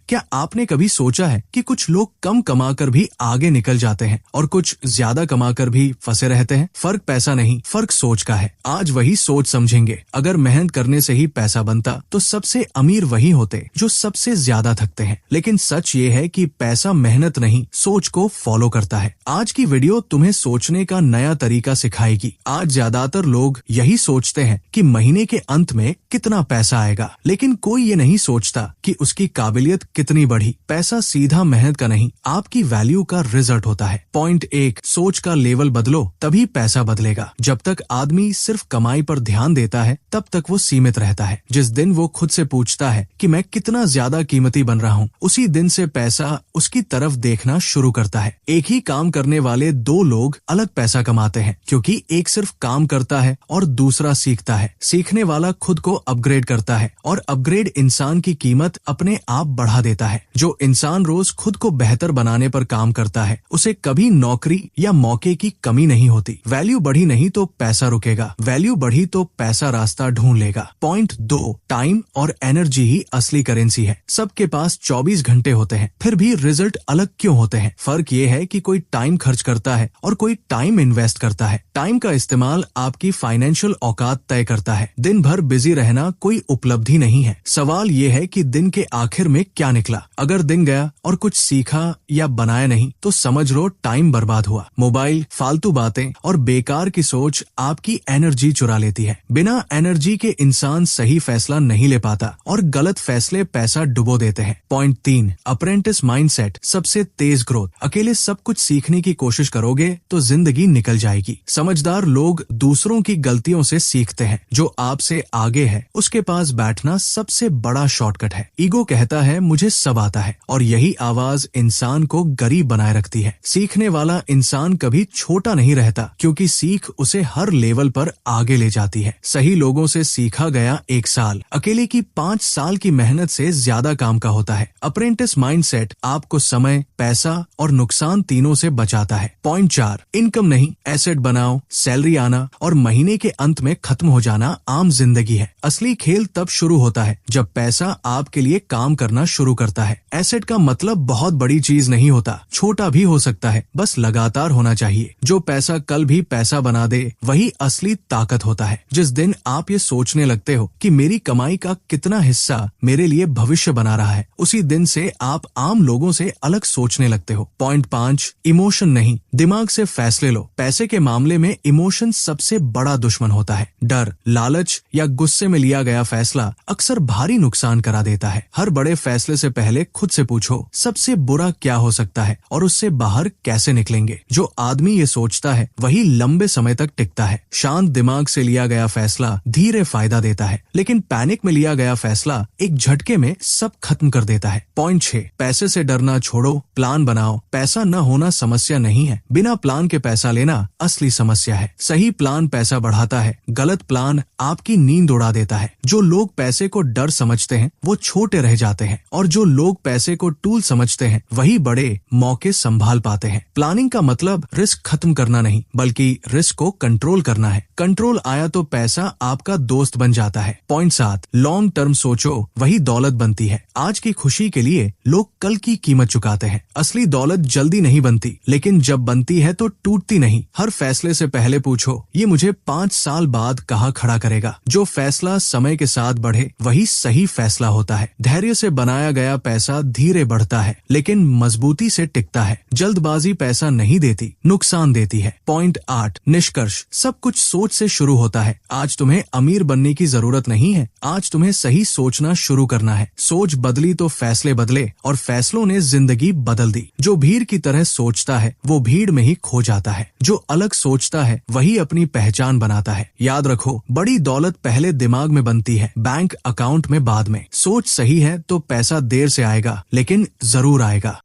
क्या आपने कभी सोचा है कि कुछ लोग कम कमाकर भी आगे निकल जाते हैं और कुछ ज्यादा कमाकर भी फंसे रहते हैं? फर्क पैसा नहीं, फर्क सोच का है। आज वही सोच समझेंगे। अगर मेहनत करने से ही पैसा बनता तो सबसे अमीर वही होते जो सबसे ज्यादा थकते हैं। लेकिन सच ये है कि पैसा मेहनत नहीं, सोच को फॉलो करता है। आज की वीडियो तुम्हें सोचने का नया तरीका सिखाएगी। आज ज्यादातर लोग यही सोचते हैं कि महीने के अंत में कितना पैसा आएगा, लेकिन कोई ये नहीं सोचता कि उसकी काबिलियत कितनी बढ़ी। पैसा सीधा मेहनत का नहीं, आपकी वैल्यू का रिजल्ट होता है। पॉइंट 1, सोच का लेवल बदलो तभी पैसा बदलेगा। जब तक आदमी सिर्फ कमाई पर ध्यान देता है तब तक वो सीमित रहता है। जिस दिन वो खुद से पूछता है कि मैं कितना ज्यादा कीमती बन रहा हूँ, उसी दिन से पैसा उसकी तरफ देखना शुरू करता है। एक ही काम करने वाले दो लोग अलग पैसा कमाते हैं, क्योंकि एक सिर्फ काम करता है और दूसरा सीखता है। सीखने वाला खुद को अपग्रेड करता है और अपग्रेड इंसान की कीमत अपने आप बढ़ा देता है। जो इंसान रोज खुद को बेहतर बनाने पर काम करता है, उसे कभी नौकरी या मौके की कमी नहीं होती। वैल्यू बढ़ी नहीं तो पैसा रुकेगा, वैल्यू बढ़ी तो पैसा रास्ता ढूंढ लेगा। पॉइंट 2, टाइम और एनर्जी ही असली करेंसी है। सबके पास 24 घंटे होते हैं, फिर भी रिजल्ट अलग क्यों होते हैं? फर्क ये है कि कोई टाइम खर्च करता है और कोई टाइम इन्वेस्ट करता है। टाइम का इस्तेमाल आपकी फाइनेंशियल औकात तय करता है। दिन भर बिजी रहना कोई उपलब्धि नहीं है। सवाल ये है कि दिन के आखिर में क्या निकला। अगर दिन गया और कुछ सीखा या बनाया नहीं तो समझ लो टाइम बर्बाद हुआ। मोबाइल, फालतू बातें और बेकार की सोच आपकी एनर्जी चुरा लेती है। बिना एनर्जी के इंसान सही फैसला नहीं ले पाता और गलत फैसले पैसा डुबो देते हैं। पॉइंट 3, अप्रेंटिस माइंडसेट सबसे तेज ग्रोथ। अकेले सब कुछ सीखने की कोशिश करोगे तो जिंदगी निकल जाएगी। समझदार लोग दूसरों की गलतियों से सीखते हैं। जो आपसे आगे है उसके पास बैठना सबसे बड़ा शॉर्टकट है। ईगो कहता है मुझे सब आता है, और यही आवाज इंसान को गरीब बनाए रखती है। सीखने वाला इंसान कभी छोटा नहीं रहता, क्योंकि सीख उसे हर लेवल पर आगे ले जाती है। सही लोगों से सीखा गया 1 साल अकेले की 5 साल की मेहनत से ज्यादा काम का होता है। अप्रेंटिस माइंडसेट आपको समय, पैसा और नुकसान तीनों से बचाता है। पॉइंट 4, इनकम नहीं, एसेट बनाओ। सैलरी आना और महीने के अंत में खत्म हो जाना आम जिंदगी है। असली खेल तब शुरू होता है जब पैसा आपके लिए काम करना शुरू करता है। एसेट का मतलब बहुत बड़ी चीज नहीं होता, छोटा भी हो सकता है, बस लगातार होना चाहिए। जो पैसा कल भी पैसा बना दे वही असली ताकत होता है। जिस दिन आप ये सोचने लगते हो कि मेरी कमाई का कितना हिस्सा मेरे लिए भविष्य बना रहा है, उसी दिन से आप आम लोगों से अलग सोचने लगते हो। पॉइंट 5, इमोशन नहीं, दिमाग से फैसले लो। पैसे के मामले में इमोशन सबसे बड़ा दुश्मन होता है। डर, लालच या गुस्से में लिया गया फैसला अक्सर भारी नुकसान करा देता है। हर बड़े फैसले से पहले खुद से पूछो सबसे बुरा क्या हो सकता है और उससे बाहर कैसे निकलेंगे। जो आदमी ये सोचता है वही लंबे समय तक टिकता है। शांत दिमाग से लिया गया फैसला धीरे फायदा देता है, लेकिन पैनिक में लिया गया फैसला एक झटके में सब खत्म कर देता है। पॉइंट 6, पैसे से डरना छोड़ो, प्लान बनाओ। पैसा न होना समस्या नहीं है, बिना प्लान के पैसा लेना असली समस्या है। सही प्लान पैसा बढ़ाता है, गलत प्लान आपकी नींद उड़ा देता है। जो लोग पैसे को डर समझते हैं वो छोटे रह जाते हैं, और जो लोग पैसे को टूल समझते हैं वही बड़े मौके संभाल पाते हैं। प्लानिंग का मतलब रिस्क खत्म करना नहीं, बल्कि रिस्क को कंट्रोल करना है। कंट्रोल आया तो पैसा आपका दोस्त बन जाता है। पॉइंट 7, लॉन्ग टर्म सोचो, वही दौलत बनती है। आज की खुशी के लिए लोग कल की कीमत चुकाते हैं। असली दौलत जल्दी नहीं बनती, लेकिन जब बनती है तो टूटती नहीं। हर फैसले से पहले पूछो ये मुझे 5 साल बाद कहाँ खड़ा करेगा। जो फैसला समय के साथ बढ़े वही सही फैसला होता है। धैर्य से बनाया गया पैसा धीरे बढ़ता है, लेकिन मजबूती से टिकता है। जल्दबाजी पैसा नहीं देती, नुकसान देती है। पॉइंट 8, निष्कर्ष, सब कुछ सोच से शुरू होता है। आज तुम्हें अमीर बनने की जरूरत नहीं है, आज तुम्हें सही सोचना शुरू करना है। सोच बदली तो फैसले बदले, और फैसलों ने जिंदगी बदल दी। जो भीड़ की तरह सोचता है वो भीड़ में ही खो जाता है। जो अलग सोचता है वही अपनी पहचान बनाता है। याद रखो, बड़ी दौलत पहले दिमाग में बनती है, बैंक अकाउंट में बाद में। सोच सही है तो पैसा देर से आएगा, लेकिन जरूर आएगा।